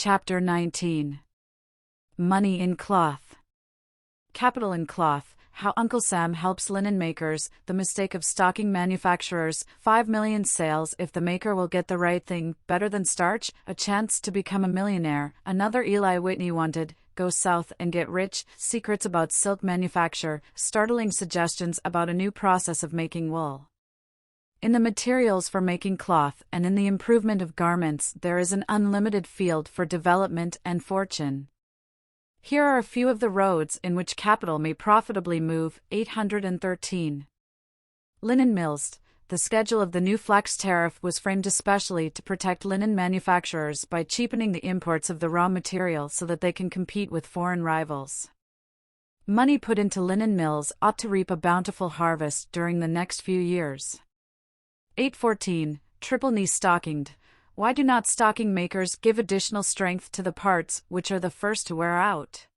Chapter 19. Money in Cloth. Capital in Cloth, How Uncle Sam Helps Linen Makers, The Mistake of Stocking Manufacturers, 5 million sales if the maker will get the right thing, better than starch, a chance to become a millionaire, another Eli Whitney wanted, go south and get rich, secrets about silk manufacture, startling suggestions about a new process of making wool. In the materials for making cloth and in the improvement of garments, there is an unlimited field for development and fortune. Here are a few of the roads in which capital may profitably move. 813. Linen mills. The schedule of the new flax tariff was framed especially to protect linen manufacturers by cheapening the imports of the raw material so that they can compete with foreign rivals. Money put into linen mills ought to reap a bountiful harvest during the next few years. 814. Triple knee stockinged. Why do not stocking makers give additional strength to the parts which are the first to wear out?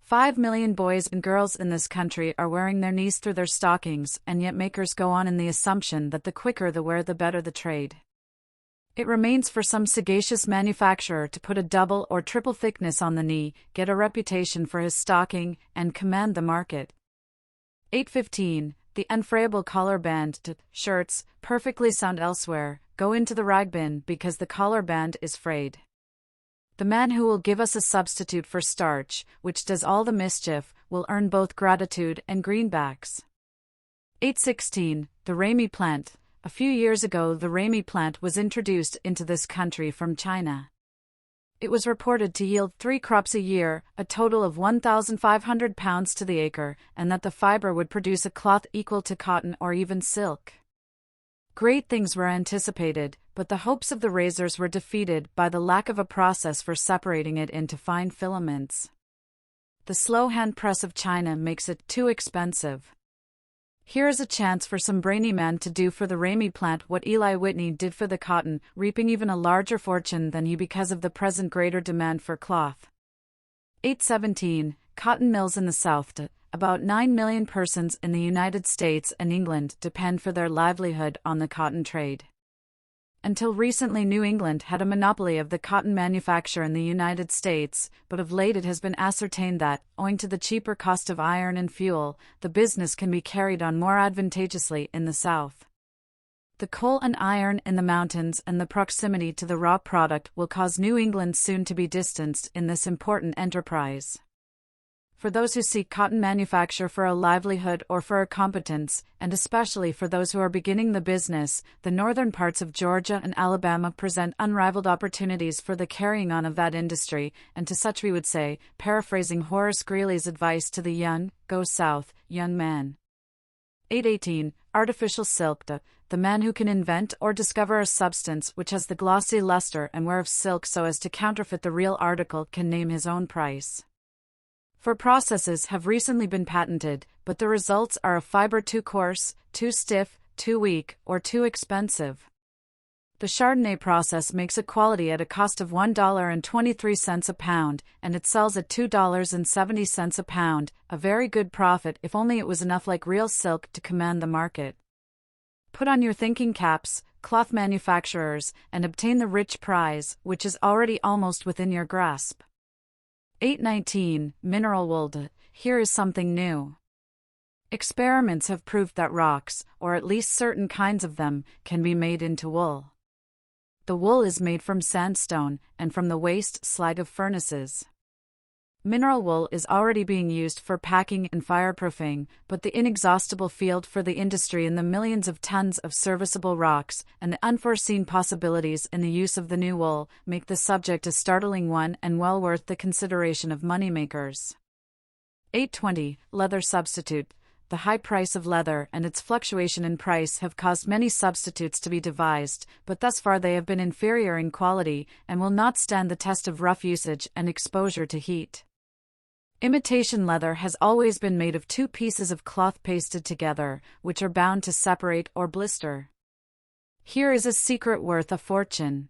5 million boys and girls in this country are wearing their knees through their stockings, and yet makers go on in the assumption that the quicker the wear the better the trade. It remains for some sagacious manufacturer to put a double or triple thickness on the knee, get a reputation for his stocking, and command the market. 815. The Unfrayable collar band shirts, perfectly sound elsewhere, go into the rag bin because the collar band is frayed. The man who will give us a substitute for starch, which does all the mischief, will earn both gratitude and greenbacks. 816. The Ramie plant. A few years ago the Ramie plant was introduced into this country from China. It was reported to yield 3 crops a year, a total of 1,500 pounds to the acre, and that the fiber would produce a cloth equal to cotton or even silk. Great things were anticipated, but the hopes of the raisers were defeated by the lack of a process for separating it into fine filaments. The slow hand press of China makes it too expensive. Here is a chance for some brainy man to do for the Ramie plant what Eli Whitney did for the cotton, reaping even a larger fortune than he because of the present greater demand for cloth. 817. Cotton mills in the South. About 9 million persons in the United States and England depend for their livelihood on the cotton trade. Until recently New England had a monopoly of the cotton manufacture in the United States, but of late it has been ascertained that, owing to the cheaper cost of iron and fuel, the business can be carried on more advantageously in the South. The coal and iron in the mountains and the proximity to the raw product will cause New England soon to be distanced in this important enterprise. For those who seek cotton manufacture for a livelihood or for a competence, and especially for those who are beginning the business, the northern parts of Georgia and Alabama present unrivaled opportunities for the carrying on of that industry, and to such we would say, paraphrasing Horace Greeley's advice to the young, go south, young man. 818. Artificial silk. The man who can invent or discover a substance which has the glossy luster and wear of silk so as to counterfeit the real article can name his own price. For processes have recently been patented, but the results are a fiber too coarse, too stiff, too weak, or too expensive. The Chardonnay process makes a quality at a cost of $1.23 a pound, and it sells at $2.70 a pound, a very good profit if only it was enough like real silk to command the market. Put on your thinking caps, cloth manufacturers, and obtain the rich prize, which is already almost within your grasp. 819. Mineral wool. Here is something new. Experiments have proved that rocks, or at least certain kinds of them, can be made into wool. The wool is made from sandstone, and from the waste slag of furnaces. Mineral wool is already being used for packing and fireproofing, but the inexhaustible field for the industry in the millions of tons of serviceable rocks, and the unforeseen possibilities in the use of the new wool, make the subject a startling one and well worth the consideration of moneymakers. 820. Leather substitute. The high price of leather and its fluctuation in price have caused many substitutes to be devised, but thus far they have been inferior in quality, and will not stand the test of rough usage and exposure to heat. Imitation leather has always been made of 2 pieces of cloth pasted together, which are bound to separate or blister. Here is a secret worth a fortune.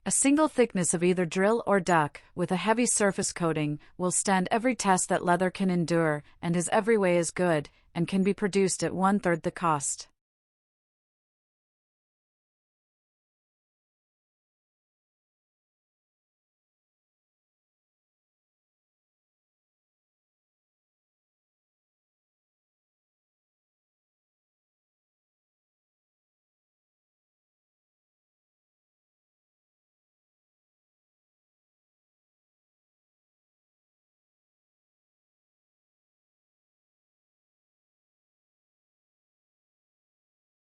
A single thickness of either drill or duck, with a heavy surface coating, will stand every test that leather can endure, and is every way as good, and can be produced at 1/3 the cost.